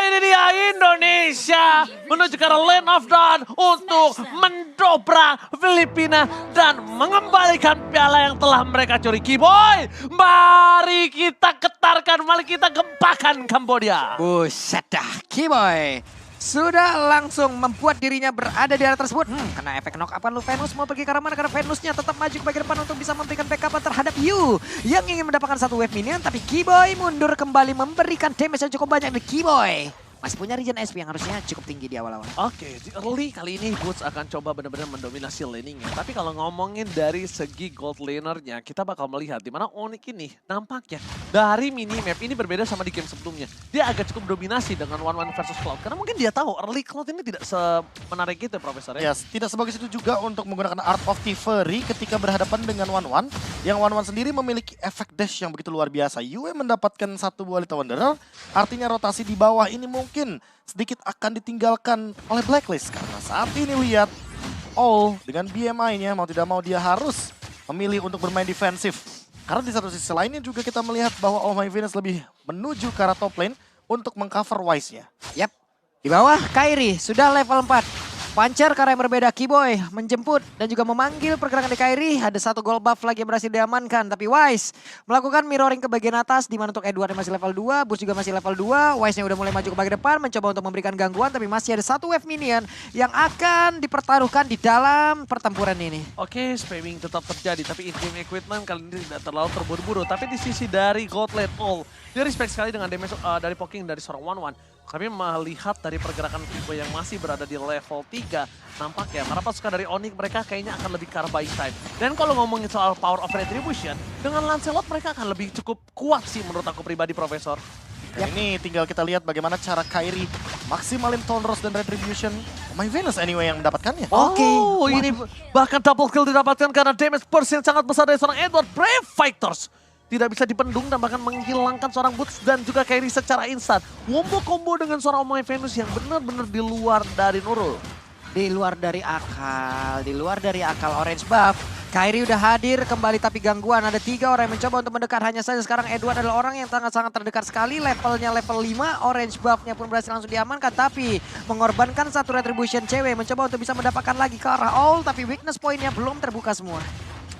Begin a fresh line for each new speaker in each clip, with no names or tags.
ini dia Indonesia menuju ke Land of Dawn untuk mendobrak Filipina dan mengembalikan piala yang telah mereka curi. Kiboy, mari kita getarkan, mari kita gempakan Kambodia.
Buset dah, Kiboy sudah langsung membuat dirinya berada di area tersebut. Karena efek knock up-an lu Venus mau pergi ke arah mana? Karena Venusnya tetap maju ke bagian depan untuk bisa memberikan backup terhadap Yu yang ingin mendapatkan satu wave minion. Tapi Kiboy mundur kembali memberikan damage yang cukup banyak di Kiboy. Masih punya regen SP yang harusnya cukup tinggi di awal-awal.
Oke, di early kali ini Boots akan coba benar-benar mendominasi laningnya. Tapi kalau ngomongin dari segi gold lanernya, kita bakal melihat di mana Onyx ini nampaknya dari minimap ini berbeda sama di game sebelumnya. Dia agak cukup dominasi dengan 1-1 versus Cloud. Karena mungkin dia tahu early Cloud ini tidak semenarik itu, Profesor.
Ya, tidak sebagus itu juga untuk menggunakan Art of Thievery ketika berhadapan dengan 1-1. Yang 1-1 sendiri memiliki efek dash yang begitu luar biasa. Yue mendapatkan satu buah Little Wanderer, artinya rotasi di bawah ini mungkin sedikit akan ditinggalkan oleh Blacklist. Karena saat ini lihat, All dengan BMI-nya mau tidak mau dia harus memilih untuk bermain defensif. Karena di satu sisi lainnya juga kita melihat bahwa All My Venus lebih menuju ke arah top lane untuk mengcover Wise-nya.
Yap, di bawah Kairi sudah level 4. Pancer karena yang berbeda, Kiboy menjemput dan juga memanggil pergerakan di Kairi. Ada satu gold buff lagi yang berhasil diamankan. Tapi Wise melakukan mirroring ke bagian atas. Di mana untuk Edward yang masih level 2, Boots juga masih level 2. Wise-nya udah mulai maju ke bagian depan. Mencoba untuk memberikan gangguan. Tapi masih ada satu wave minion yang akan dipertaruhkan di dalam pertempuran ini.
Oke, spamming tetap terjadi. Tapi in-game equipment kali ini tidak terlalu terburu-buru. Tapi di sisi dari gold lane All, dia respect sekali dengan damage dari poking dari seorang 1-1. Kami melihat dari pergerakan Kiboy yang masih berada di level 3, nampaknya para pasukan dari Onyx mereka kayaknya akan lebih ke arah buying time. Dan kalau ngomongin soal power of retribution, dengan Lancelot mereka akan lebih cukup kuat sih menurut aku pribadi, Profesor.
Dan ini tinggal kita lihat bagaimana cara Kairi maksimalin Tonros dan Retribution. My Venus anyway yang mendapatkannya.
Oh, ini bahkan double kill didapatkan karena damage burst yang sangat besar dari seorang Edward. Brave Fighters tidak bisa dipendung dan bahkan menghilangkan seorang Boots dan juga Kairi secara instan. Combo dengan seorang My Venus yang benar-benar di luar dari Nurul.
Di luar dari akal orange buff. Kairi udah hadir kembali tapi gangguan. Ada 3 orang yang mencoba untuk mendekat. Hanya saja sekarang Edward adalah orang yang sangat-sangat terdekat sekali. Levelnya level 5. Orange buffnya pun berhasil langsung diamankan. Tapi mengorbankan satu retribution cewek. Mencoba untuk bisa mendapatkan lagi ke arah All. Tapi weakness point-nya belum terbuka semua.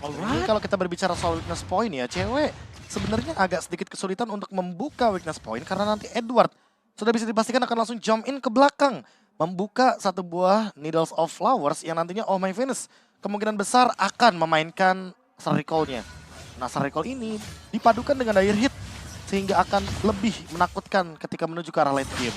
Ini kalau kita berbicara soal weakness point ya, cewek sebenarnya agak sedikit kesulitan untuk membuka weakness point. Karena nanti Edward sudah bisa dipastikan akan langsung jump in ke belakang. Membuka satu buah Needles of Flowers yang nantinya Oh My Venus kemungkinan besar akan memainkan Star Recall-nya. Nah, Star Recall ini dipadukan dengan Dire Hit sehingga akan lebih menakutkan ketika menuju ke arah late game.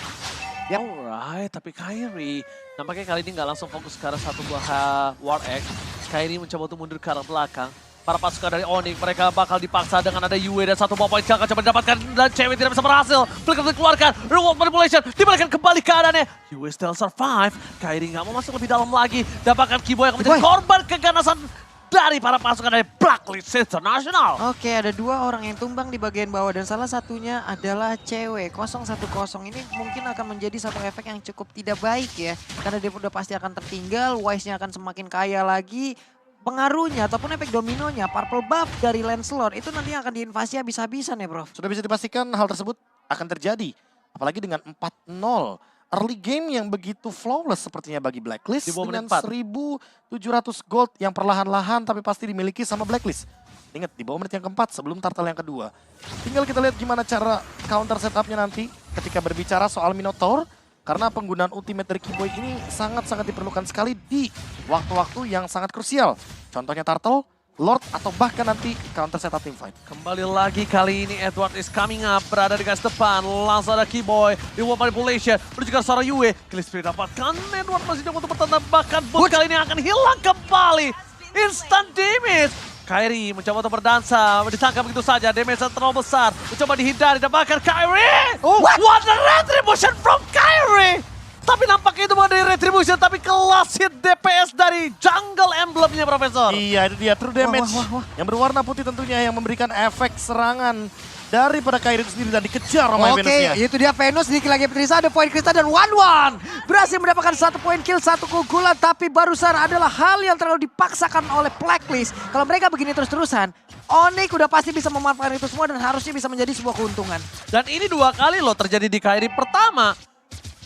Alright, tapi Kairi nampaknya kali ini nggak langsung fokus ke arah satu buah War Egg. Kairi mencoba untuk mundur ke arah belakang. Para pasukan dari Onyx mereka bakal dipaksa dengan ada Yue dan satu buah poin akan coba didapatkan dan cewek tidak bisa berhasil. Flicker dikeluarkan, reward manipulation, dibalikan kembali keadaannya. Yue still survive, Kairi nggak mau masuk lebih dalam lagi. Dapatkan Kiboy yang menjadi korban keganasan dari para pasukan dari Blacklist International.
Oke, ada 2 orang yang tumbang di bagian bawah dan salah satunya adalah cewek. 0-1-0 ini mungkin akan menjadi satu efek yang cukup tidak baik ya. Karena dia udah pasti akan tertinggal, Wise-nya akan semakin kaya lagi. Pengaruhnya ataupun efek dominonya, purple buff dari Lancelot itu nanti akan diinvasi habis-habisan ya, Prof.
Sudah bisa dipastikan hal tersebut akan terjadi. Apalagi dengan 4-0. Early game yang begitu flawless sepertinya bagi Blacklist. Dengan 1.700 gold yang perlahan-lahan tapi pasti dimiliki sama Blacklist. Ingat, di bawah menit yang keempat sebelum turtle yang kedua. Tinggal kita lihat gimana cara counter setupnya nanti ketika berbicara soal Minotaur. Karena penggunaan ultimate dari Kiboy ini sangat-sangat diperlukan sekali di waktu-waktu yang sangat krusial. Contohnya Turtle, Lord, atau bahkan nanti counter setup teamfight.
Kembali lagi kali ini Edward is coming up, berada di garis depan. Langsung ada Kiboy, di wall manipulation, menuju ke seorang Yue. Killing dapatkan, Edward masih jauh untuk bertanda, bahkan Boots kali ini akan hilang kembali. Instant damage. Kairi mencoba untuk berdansa, ditangkap begitu saja, damage terlalu besar, mencoba dihindari, dan bahkan Kairi! What a retribution from Kairi! Tapi nampaknya itu bukan dari retribution, tapi kelas hit DPS dari jungle emblemnya, Profesor.
Iya, itu dia true damage yang berwarna putih tentunya yang memberikan efek serangan daripada Kairi itu sendiri dan dikejar sama Venusnya.
Oke, itu dia Venus, sedikit lagi Petrisa, ada poin Krista dan 1-1. Berhasil mendapatkan 1 poin kill, 1 keunggulan, tapi barusan adalah hal yang terlalu dipaksakan oleh Blacklist. Kalau mereka begini terus-terusan, Onyx udah pasti bisa memanfaatkan itu semua dan harusnya bisa menjadi sebuah keuntungan.
Dan ini 2 kali loh terjadi di Kairi. Pertama,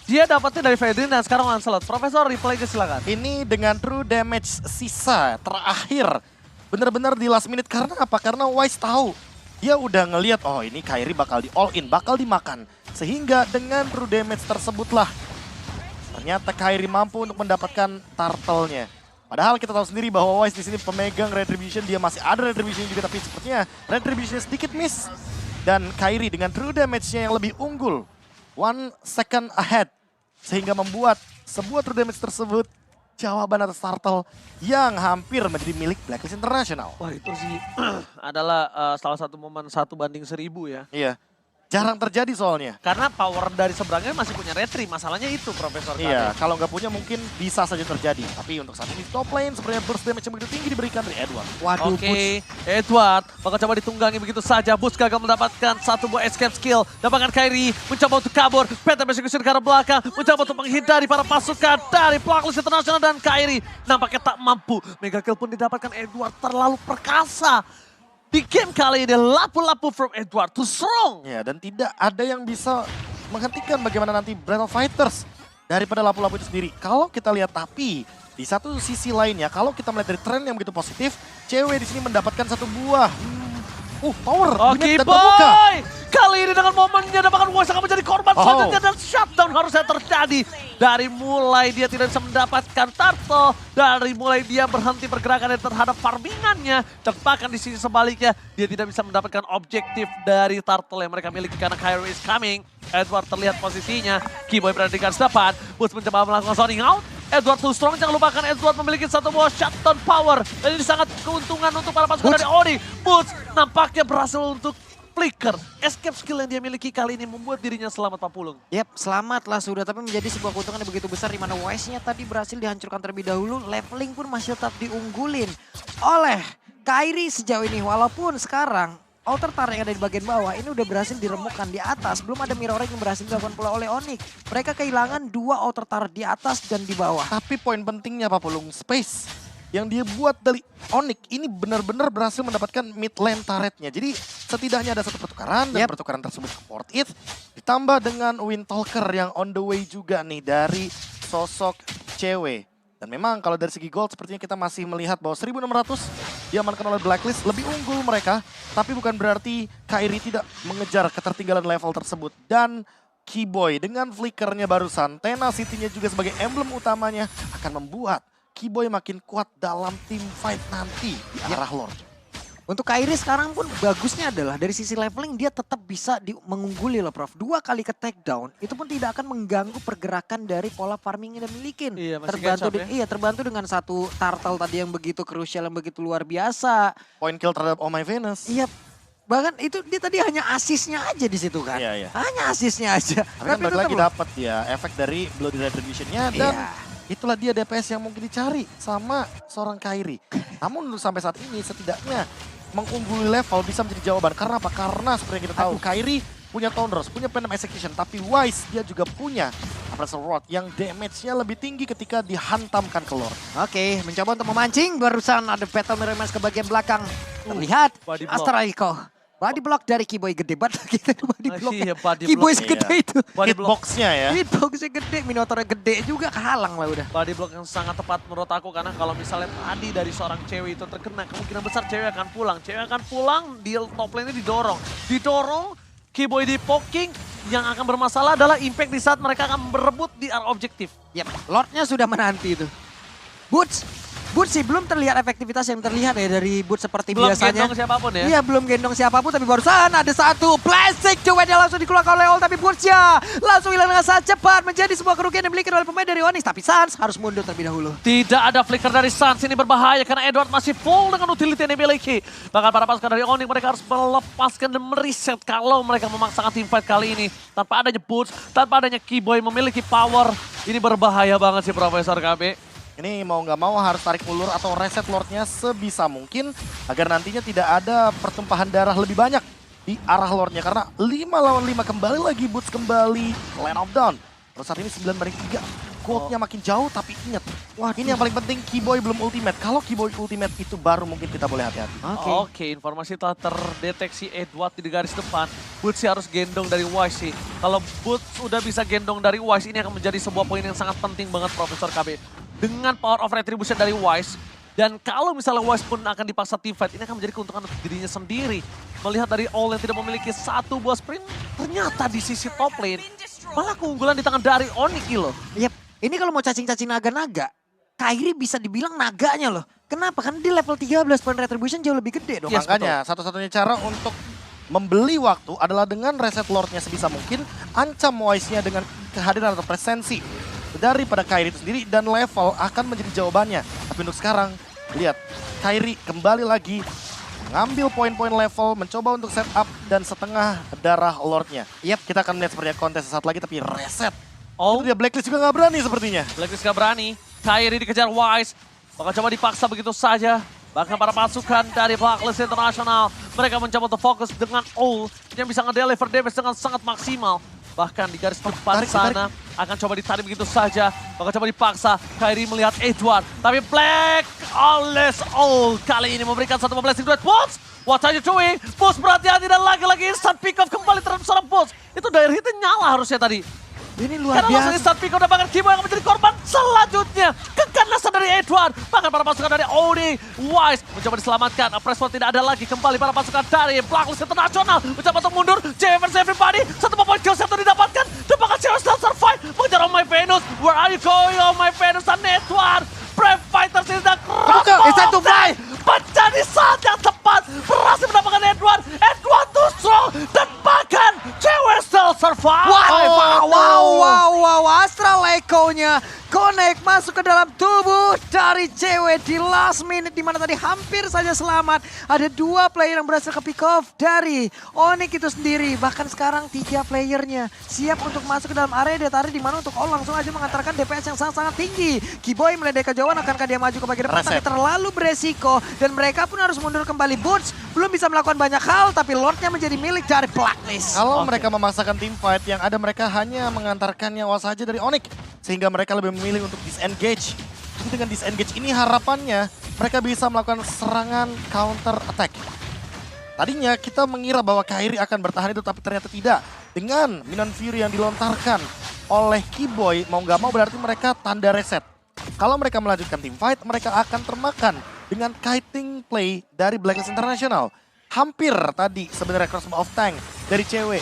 dia dapatnya dari Fedrin dan sekarang Lancelot. Profesor replay aja silakan.
Ini dengan true damage sisa terakhir. Bener-bener di last minute. Karena apa? Karena Wise tahu. Dia udah ngelihat, oh ini Kairi bakal di all in, bakal dimakan. Sehingga dengan true damage tersebutlah, ternyata Kairi mampu untuk mendapatkan turtle-nya. Padahal kita tahu sendiri bahwa Wise di sini pemegang Retribution, dia masih ada Retribution juga, tapi sepertinya Retribution sedikit miss. Dan Kairi dengan true damage-nya yang lebih unggul, 1 second ahead, sehingga membuat sebuah true damage tersebut jawaban atas turtle yang hampir menjadi milik Blacklist International.
Wah itu sih adalah salah satu momen 1/1000 ya.
Iya, jarang terjadi soalnya.
Karena power dari seberangnya masih punya retri, masalahnya itu Profesor
Iya,
KD.
kalau nggak punya mungkin bisa saja terjadi. Tapi untuk saat ini top lane sebenarnya burst damage yang begitu tinggi diberikan dari Edward.
Waduh,
Oke, Edward bakal coba ditunggangi begitu saja. Boots gagal mendapatkan satu buah escape skill. Dapatkan Kairi mencoba untuk kabur. Penta Persecution ke arah belakang. Mencoba untuk menghindari para pasukan dari Blacklist International dan Kairi. Nampaknya tak mampu. Mega kill pun didapatkan Edward terlalu perkasa. Di game kali ini lapu-lapu from Edward too strong.
Ya, dan tidak ada yang bisa menghentikan bagaimana nanti Breath of Fighters daripada lapu-lapu itu sendiri. Kalau kita lihat, tapi di satu sisi lainnya, kalau kita melihat dari tren yang begitu positif, cewek di sini mendapatkan satu buah power
Oke
unit dan terbuka.
boy, kali ini dengan momennya dapatkan Wise akan menjadi korban selanjutnya dan shutdown harusnya terjadi. Dari mulai dia tidak bisa mendapatkan turtle, dari mulai dia berhenti pergerakan terhadap farmingannya, dan bahkan di sisi sebaliknya dia tidak bisa mendapatkan objektif dari turtle yang mereka miliki karena Kairi is coming. Edward terlihat posisinya, Keyboy berada di garis depan, Boots mencoba melakukan zoning out. Edward too strong, jangan lupakan Edward memiliki satu buah shutdown power. Dan ini sangat keuntungan untuk para pasukan dari Oni. Boots nampaknya berhasil untuk flicker. Escape skill yang dia miliki kali ini membuat dirinya selamat Pak Pulung.
Yap, selamat lah sudah, tapi menjadi sebuah keuntungan yang begitu besar di mana Wise-nya tadi berhasil dihancurkan terlebih dahulu, leveling pun masih tetap diunggulin oleh Kairi sejauh ini. Walaupun sekarang outer tower yang ada di bagian bawah ini udah berhasil diremukkan di atas, belum ada mirroring yang berhasil dilakukan pula oleh Onyx. Mereka kehilangan 2 outer tower di atas dan di bawah.
Tapi poin pentingnya Pak Pulung, space yang dia buat dari Onyx ini benar-benar berhasil mendapatkan mid lane turretnya. Jadi setidaknya ada satu pertukaran dan pertukaran tersebut ke port it. Ditambah dengan Windtalker yang on the way juga nih dari sosok cewek. Dan memang kalau dari segi gold sepertinya kita masih melihat bahwa 1600 diamankan oleh Blacklist, lebih unggul mereka. Tapi bukan berarti Kairi tidak mengejar ketertinggalan level tersebut. Dan Keyboy dengan flickernya barusan, Tenacity-nya juga sebagai emblem utamanya akan membuat Keyboy makin kuat dalam team fight nanti di arah Lord.
Untuk Kairi sekarang pun bagusnya adalah dari sisi leveling dia tetap bisa mengungguli loh Prof. 2 kali ke takedown itu pun tidak akan mengganggu pergerakan dari pola farming yang dia milikin.
Iya, masih
terbantu
catch up, ya?
Iya, terbantu dengan satu turtle tadi yang begitu krusial, yang begitu luar biasa.
Point kill terhadap Oh My Venus.
Iya, bahkan itu dia tadi hanya asisnya aja di situ kan.
Iya, iya.
Hanya asisnya aja.
Tapi kan balik lagi dapat ya efek dari Bloody Retribution-nya dan itulah dia DPS yang mungkin dicari sama seorang Kairi. Namun untuk sampai saat ini setidaknya mengungguli level bisa menjadi jawaban. Karena apa? Karena seperti yang kita tahu Kairi punya Thunderous, punya Phantom Execution. Tapi Wise dia juga punya Abrasive Rod yang damage-nya lebih tinggi ketika dihantamkan ke Lord.
Oke, mencoba untuk memancing. Barusan ada Battle Mirror Mask ke bagian belakang. Terlihat
body block.
Astraliko. Body block dari Keyboy gede banget gitu body block.
Iya, body
Keyboy
block.
segede
Iya.
itu.
Body block.
Hitbox-nya ya.
Hitboxnya gede, Minotaurnya gede juga kehalang lah udah.
Body block yang sangat tepat menurut aku karena kalau misalnya tadi dari seorang cewek itu terkena, kemungkinan besar cewek akan pulang. Cewek akan pulang, di top lane-nya didorong, Keyboy di poking. Yang akan bermasalah adalah impact di saat mereka akan berebut di area objektif.
Yap, Lordnya sudah menanti itu. Boots sih belum terlihat efektivitas yang terlihat ya dari Boots seperti
Belum
biasanya.
gendong siapapun ya.
Iya, belum gendong siapapun, tapi barusan ada satu plastik cueknya langsung dikeluarkan oleh Ol, tapi Boots-nya langsung hilang dengan sangat cepat, menjadi sebuah kerugian yang dimiliki oleh pemain dari Onyx. Tapi Sans harus mundur terlebih dahulu.
Tidak ada flicker dari Sans, ini berbahaya karena Edward masih full dengan utility yang dimiliki. Bahkan para pasukan dari Onyx mereka harus melepaskan dan mereset kalau mereka memaksakan teamfight kali ini. Tanpa adanya Boots, tanpa adanya Keyboy memiliki power, ini berbahaya banget sih Profesor KB.
Ini mau nggak mau harus tarik ulur atau reset Lordnya sebisa mungkin agar nantinya tidak ada pertumpahan darah lebih banyak di arah Lordnya. Karena 5 lawan 5 kembali lagi Boots kembali Land of Dawn. Terus saat ini 9-3. goldnya makin jauh, tapi ingat, wah ini yang paling penting, Keyboy belum ultimate. Kalau Keyboy ultimate itu baru mungkin kita boleh hati-hati.
Oke, informasi telah terdeteksi Edward di garis depan. Boots harus gendong dari Wise sih. Kalau Boots udah bisa gendong dari Wise, ini akan menjadi sebuah poin yang sangat penting banget Profesor KB. Dengan power of retribution dari Wise, dan kalau misalnya Wise pun akan dipaksa teamfight, ini akan menjadi keuntungan untuk dirinya sendiri. Melihat dari All yang tidak memiliki satu buah sprint, ternyata di sisi top lane, malah keunggulan di tangan dari Onyx loh.
Yep, ini kalau mau cacing-cacing naga-naga, Kairi bisa dibilang naganya loh. Kenapa? Karena di level 13 point retribution jauh lebih gede dong.
Yes, makanya satu-satunya cara untuk membeli waktu adalah dengan reset Lordnya sebisa mungkin, ancam Wise-nya dengan kehadiran atau presensi daripada Kairi itu sendiri, dan level akan menjadi jawabannya. Tapi untuk sekarang, lihat, Kairi kembali lagi ngambil poin-poin level, mencoba untuk setup dan setengah darah Lordnya. Yap, kita akan melihat seperti kontes sesaat lagi, tapi reset. Itu dia, Blacklist juga nggak berani sepertinya.
Blacklist nggak berani, Kairi dikejar Wise, bakal coba dipaksa begitu saja. Bahkan para pasukan dari Blacklist International, mereka mencoba untuk fokus dengan All yang bisa nge-deliver damage dengan sangat maksimal. Bahkan di garis depan sana akan coba ditarik begitu saja. Bakal coba dipaksa. Kairi melihat Edward. Tapi Black Always All kali ini memberikan satu blessing duet. Boots, what are you doing? Boots berhati-hati dan lagi-lagi instant pick off kembali terhadap seorang Boots. Itu dire hitnya nyala harusnya tadi.
Ini luar
Karena langsung
biasa.
instant pick off dan bahkan Kimo yang menjadi korban selanjutnya. Keganasan dari Edward. Bahkan para pasukan dari Oni. Wise mencoba diselamatkan. Pressford tidak ada lagi. Kembali para pasukan dari Blacklist International. Mencoba untuk mundur. JV versus everybody. Satu poin kill satu didapatkan. Dan bahkan Cewek still survive. Mengejar Oh My Venus. Where are you going Oh My Venus dan Edward. Brave Fighters ini sedang
It's time to fly.
pecah di saat yang tepat. Berhasil mendapatkan Edward. Edward too strong. Dan bahkan Cewek still survive.
Wow, Astral Echo-nya connect masuk ke dalam tubuh dari cewek di last minute, di mana tadi hampir saja selamat. Ada 2 player yang berhasil ke pick off dari Onyx itu sendiri. Bahkan sekarang 3 playernya siap untuk masuk ke dalam area Detari, di mana untuk All langsung aja mengantarkan DPS yang sangat-sangat tinggi. Keyboy meledek kejauhan, akankah dia maju ke bagian depan, tapi terlalu beresiko. Dan mereka pun harus mundur kembali. Boots belum bisa melakukan banyak hal, tapi Lordnya menjadi milik dari Blacklist.
Kalau mereka memaksakan team fight, yang ada mereka hanya mengantarkan nyawa saja dari Onyx. Sehingga mereka lebih memilih untuk disengage. Jadi dengan disengage ini harapannya mereka bisa melakukan serangan counter attack. Tadinya kita mengira bahwa Kairi akan bertahan itu, tapi ternyata tidak. Dengan Minion Fury yang dilontarkan oleh Keyboy, mau nggak mau berarti mereka tanda reset. Kalau mereka melanjutkan team fight, mereka akan termakan dengan kiting play dari Blacklist International. Hampir tadi sebenarnya crossbow of tank dari cewek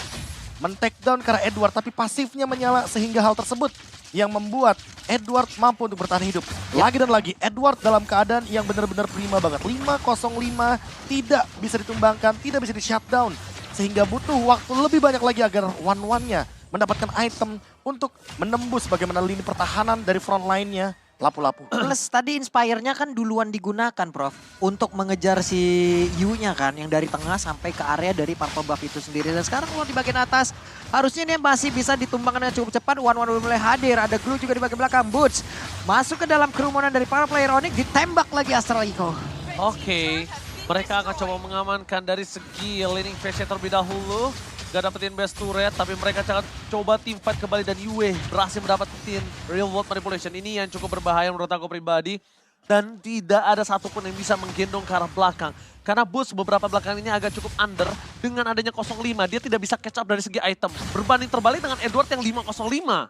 men-take down karena Edward, tapi pasifnya menyala sehingga hal tersebut yang membuat Edward mampu untuk bertahan hidup. Lagi dan lagi, Edward dalam keadaan yang benar-benar prima banget. 5-0-5 tidak bisa ditumbangkan, tidak bisa di-shutdown. Sehingga butuh waktu lebih banyak lagi agar one-one-nya mendapatkan item untuk menembus bagaimana lini pertahanan dari front line-nya. Lapu-lapu.
Plus tadi Inspire-nya kan duluan digunakan, Prof. Untuk mengejar si Yu-nya kan, yang dari tengah sampai ke area dari Purple Buff itu sendiri. Dan sekarang kalau di bagian atas, harusnya ini masih bisa ditumbangkan dengan cukup cepat. One-one udah mulai hadir, ada Glue juga di bagian belakang. Boots masuk ke dalam kerumunan dari para player Onyx, ditembak lagi Astral Echo.
Oke, mereka akan coba mengamankan dari segi laning phase terlebih dahulu. Gak dapetin best turret, tapi mereka akan coba team fight kembali dan Yue berhasil mendapatkan real world manipulation. Ini yang cukup berbahaya menurut aku pribadi. Dan tidak ada satupun yang bisa menggendong ke arah belakang. Karena Boots beberapa belakang ini agak cukup under dengan adanya 05. Dia tidak bisa catch up dari segi item. Berbanding terbalik dengan Edward yang 505.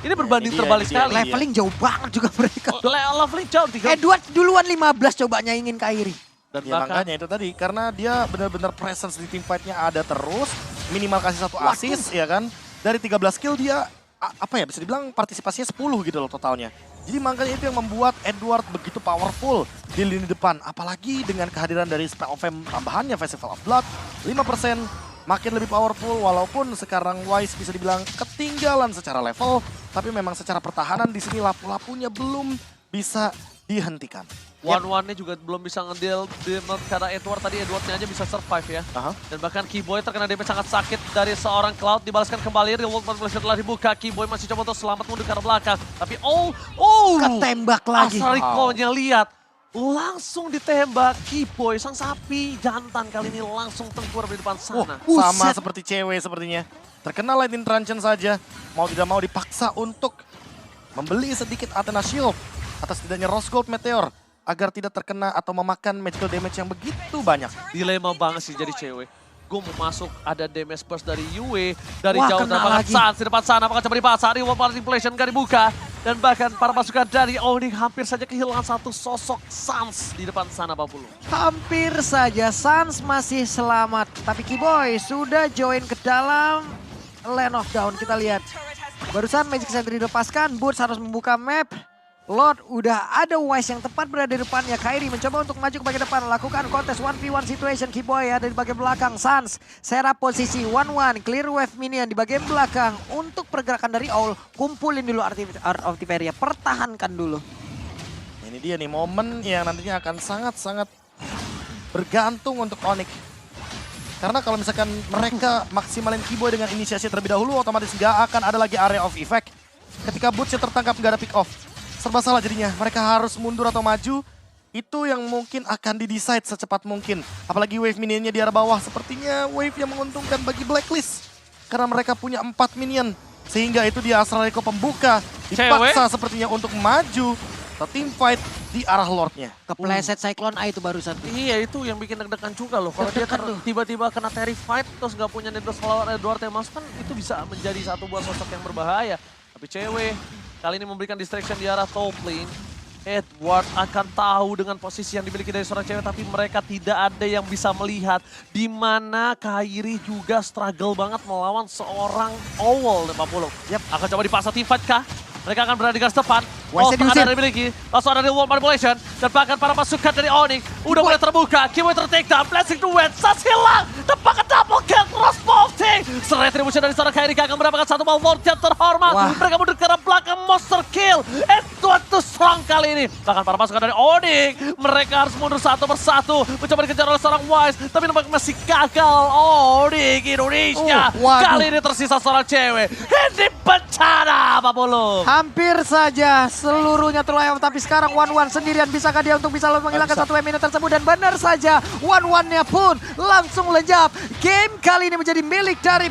Ini berbanding terbalik sekali.
Leveling jauh banget juga mereka.
Leveling jauh.
Edward duluan 15 coba nyaingin Kairi.
Dan
ya makanya itu tadi, karena dia benar-benar presence di team fight-nya ada terus, minimal kasih 1 assist ya kan. Dari 13 kill dia, apa ya, bisa dibilang partisipasinya 10 gitu loh totalnya. Jadi makanya itu yang membuat Edward begitu powerful di lini depan. Apalagi dengan kehadiran dari Spell of Fame tambahannya Festival of Blood, 5% makin lebih powerful. Walaupun sekarang Wise bisa dibilang ketinggalan secara level, tapi memang secara pertahanan di sini lapu-lapunya belum bisa dihentikan.
One-one-nya juga belum bisa nge-deal karena Edwardnya aja bisa survive ya. Dan bahkan Keyboy terkena damage sangat sakit dari seorang Cloud. Dibalaskan kembali, real world manipulation telah dibuka. Keyboy masih coba untuk selamat mundur ke arah belakang. Tapi
ketembak lagi.
Astral Echo-nya lihat. Langsung ditembak Keyboy, sang sapi jantan kali ini langsung tengkurap di depan sana.
Sama seperti cewek sepertinya. Terkena lightning truncheon saja, mau tidak mau dipaksa untuk membeli sedikit Athena Shield atas tidaknya Rose Gold Meteor agar tidak terkena atau memakan magical damage yang begitu banyak.
Dilema banget sih jadi cewek. Gue mau masuk, ada damage burst dari Yue. Dari
Wah,
jauh
kena
terdapat
lagi.
Sans di depan sana. Apakah coba dipasang? Ini World Manipulation gak dibuka. Dan bahkan para pasukan dari Onyx hampir saja kehilangan satu sosok Sans di depan sana, Pak Pulu.
Hampir saja Sans masih selamat. Tapi Kiboy sudah join ke dalam Land of Dawn. Kita lihat. Barusan Magic Sentry dilepaskan. Boots harus membuka map. Lord udah ada Wise yang tepat berada di depannya. Kairi mencoba untuk maju ke bagian depan. Lakukan kontes 1v1 situation. Kiboy ada di bagian belakang. Sans serap posisi 1-1. Clear wave minion di bagian belakang. Untuk pergerakan dari Owl. Kumpulin dulu Art of Tiberia. Pertahankan dulu.
Ini dia nih momen yang nantinya akan sangat-sangat bergantung untuk Onyx. Karena kalau misalkan mereka maksimalin Kiboy dengan inisiasi terlebih dahulu, otomatis nggak akan ada lagi area of effect. Ketika Bootsnya tertangkap nggak ada pick off. Serba salah jadinya, mereka harus mundur atau maju. Itu yang mungkin akan di-decide secepat mungkin. Apalagi wave minionnya di arah bawah, sepertinya wave yang menguntungkan bagi Blacklist. Karena mereka punya 4 minion. Sehingga itu dia Astral Echo pembuka. Dipaksa sepertinya untuk maju ke team fight di arah Lordnya.
Kepleset Cyclone A itu barusan.
Iya, itu yang bikin deg-degan juga loh. Kalau dia
Deg-degan tuh.
tiba-tiba kena Terrified terus gak punya Needless Flower Edward yang masuk kan itu bisa menjadi satu buah sosok yang berbahaya. Tapi cewek kali ini memberikan distraction di arah top lane. Edward akan tahu dengan posisi yang dimiliki dari seorang cewek, tapi mereka tidak ada yang bisa melihat di mana Kairi juga struggle banget melawan seorang Owl 50. Yap, akan coba dipaksa team fight kah? Mereka akan berada di garis depan.
Wise
Tengah
diusir.
ada dimiliki. Langsung ada di World Manipulation. Dan bahkan para pasukan dari Onyx udah mulai terbuka. Kiboy ter-take down. Blessing to win. Sans hilang. Tepakan double kill. Cross bolting. Retribution dari seorang Kairi akan mendapatkan satu Malvord yang terhormat.
Wah.
Mereka mundur ke arah belakang. Monster kill. Edward to strong kali ini. Bahkan para pasukan dari Onyx. Mereka harus mundur satu persatu. Mencoba dikejar oleh seorang Wise. Tapi nampaknya masih gagal. Onyx Indonesia.
Waduh.
Kali ini tersisa seorang cewek. Ini bencana Pak Pulu.
Hampir saja seluruhnya terlayang, tapi sekarang 1-1 sendirian. Bisakah dia untuk bisa menghilangkan satu minute tersebut? Dan benar saja 1-1-nya pun langsung lejap. Game kali ini menjadi milik dari